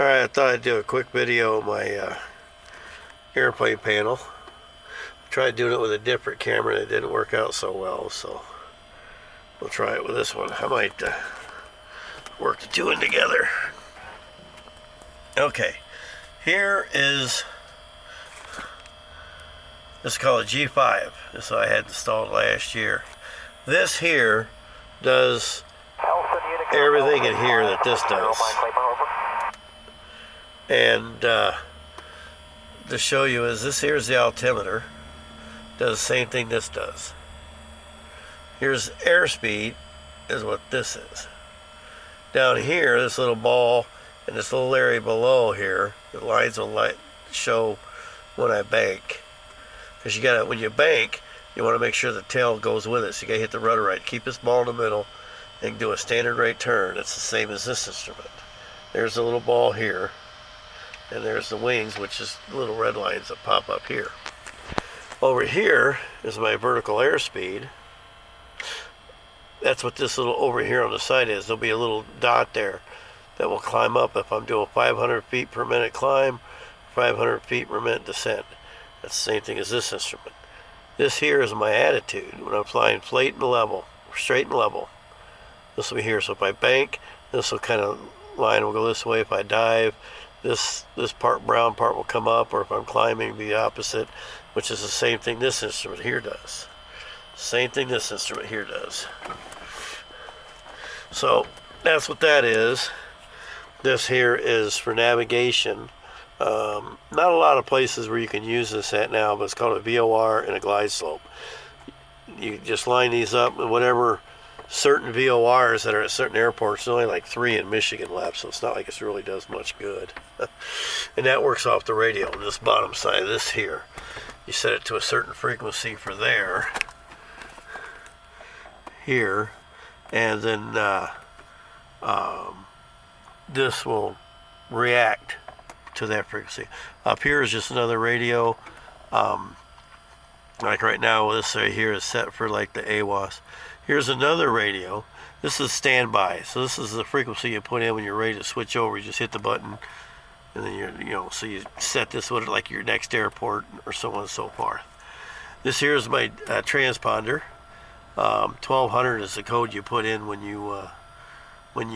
Alright, I thought I'd do a quick video of my airplane panel. I tried doing it with a different camera and it didn't work out so well, so we'll try it with this one. I might work the two in together. Okay, here is, this is called a G5. This I had installed last year. This here does everything in here that this does. And to show you is this here's the altimeter. Does the same thing this does. Here's airspeed is what this is. Down here, this little ball and this little area below here, the lines will show when I bank. Because you gotta, when you bank, you want to make sure the tail goes with it. So you gotta hit the rudder right. Keep this ball in the middle and do a standard right turn. It's the same as this instrument. There's the little ball here. And there's the wings, which is little red lines that pop up here. Over here is my vertical airspeed. That's what this little over here on the side is. There'll be a little dot there that will climb up if I'm doing 500 feet per minute climb, 500 feet per minute descent. That's the same thing as this instrument. This here is my attitude when I'm flying flat and level, straight and level. This will be here. So if I bank, this will kind of line will go this way. If I dive, this brown part will come up, or if I'm climbing, it'll be the opposite, which is the same thing this instrument here does. Same thing this instrument here does. So that's what that is. This here is for navigation. Not a lot of places where you can use this at now, but it's called a VOR and a glide slope. You just line these up, and whatever certain VORs that are at certain airports, there's only like 3 in Michigan left, so it's not like it really does much good. And that works off the radio on this bottom side of this here. You set it to a certain frequency for there, here, and then this will react to that frequency. Up here is just another radio. Like right now, this right here is set for like the AWAS. Here's another radio. This is standby. So this is the frequency you put in when you're ready to switch over. You just hit the button, and then so you set this with like your next airport or so on and so forth. This here is my transponder. 1200 is the code you put in when you it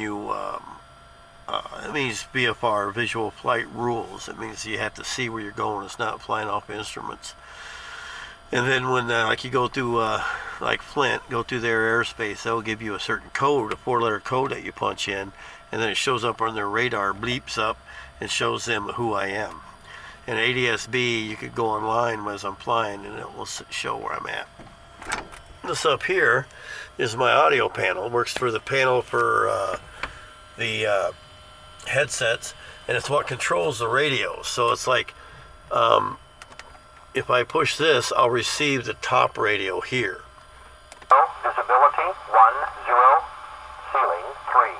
means VFR, visual flight rules. It means you have to see where you're going. It's not flying off instruments. And then when like you go through like Flint, go through their airspace, they'll give you a certain code, a 4-letter code that you punch in, and then it shows up on their radar, bleeps up, and shows them who I am. And ADS-B, you could go online as I'm flying, and it will show where I'm at. This up here is my audio panel. It works through the panel for the headsets, and it's what controls the radio. So it's like if I push this, I'll receive the top radio here. Visibility 10, ceiling 3.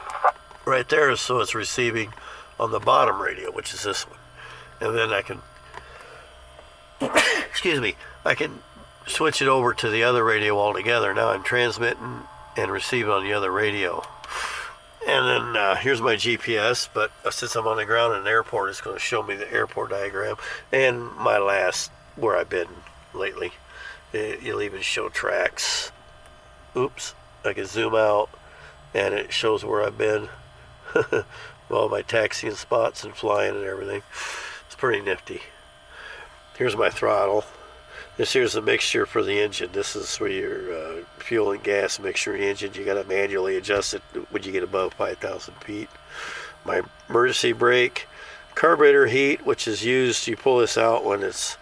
Right there, so it's receiving on the bottom radio, which is this one. And then I can, excuse me, I can switch it over to the other radio altogether. Now I'm transmitting and receiving on the other radio. And then here's my GPS, but since I'm on the ground in an airport, it's going to show me the airport diagram and my last, where I've been lately. You'll even show tracks. Oops, I can zoom out and it shows where I've been. All my taxiing spots and flying and everything. It's pretty nifty. Here's my throttle. This here's the mixture for the engine. This is where your fuel and gas mixture in the engine. You got to manually adjust it when you get above 5,000 feet. My emergency brake, carburetor heat, which is used, you pull this out when it's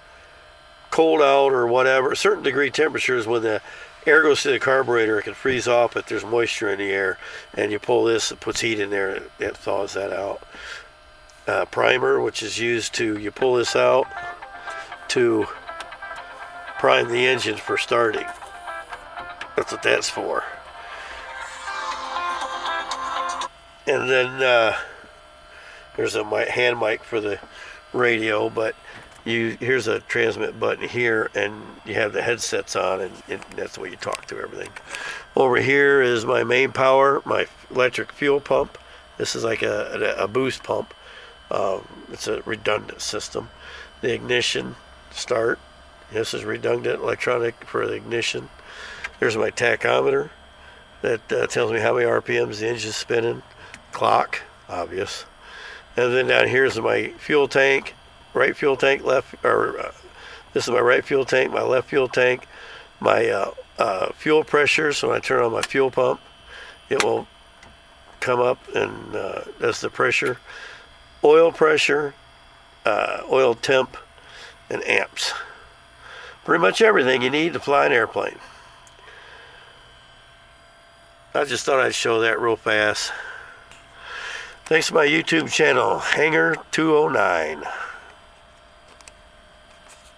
cold out or whatever. A certain degree temperatures, when the air goes through the carburetor, it can freeze off if there's moisture in the air. And you pull this, it puts heat in there, it thaws that out. Primer, which is used to, you pull this out to prime the engine for starting. That's what that's for. And then there's a hand mic for the radio, but here's a transmit button here, and you have the headsets on, and that's the way you talk to everything. Over here is my main power, my electric fuel pump. This is like a boost pump. It's a redundant system. The ignition, start. This is redundant electronic for the ignition. There's my tachometer that tells me how many RPMs the engine's spinning. Clock, obvious. And then down here's my fuel tank, right fuel tank, left, or this is my right fuel tank, my left fuel tank, my fuel pressure. So when I turn on my fuel pump, it will come up and that's the pressure. Oil pressure, oil temp, and amps. Pretty much everything you need to fly an airplane. I just thought I'd show that real fast. Thanks to my YouTube channel, Hangar 209.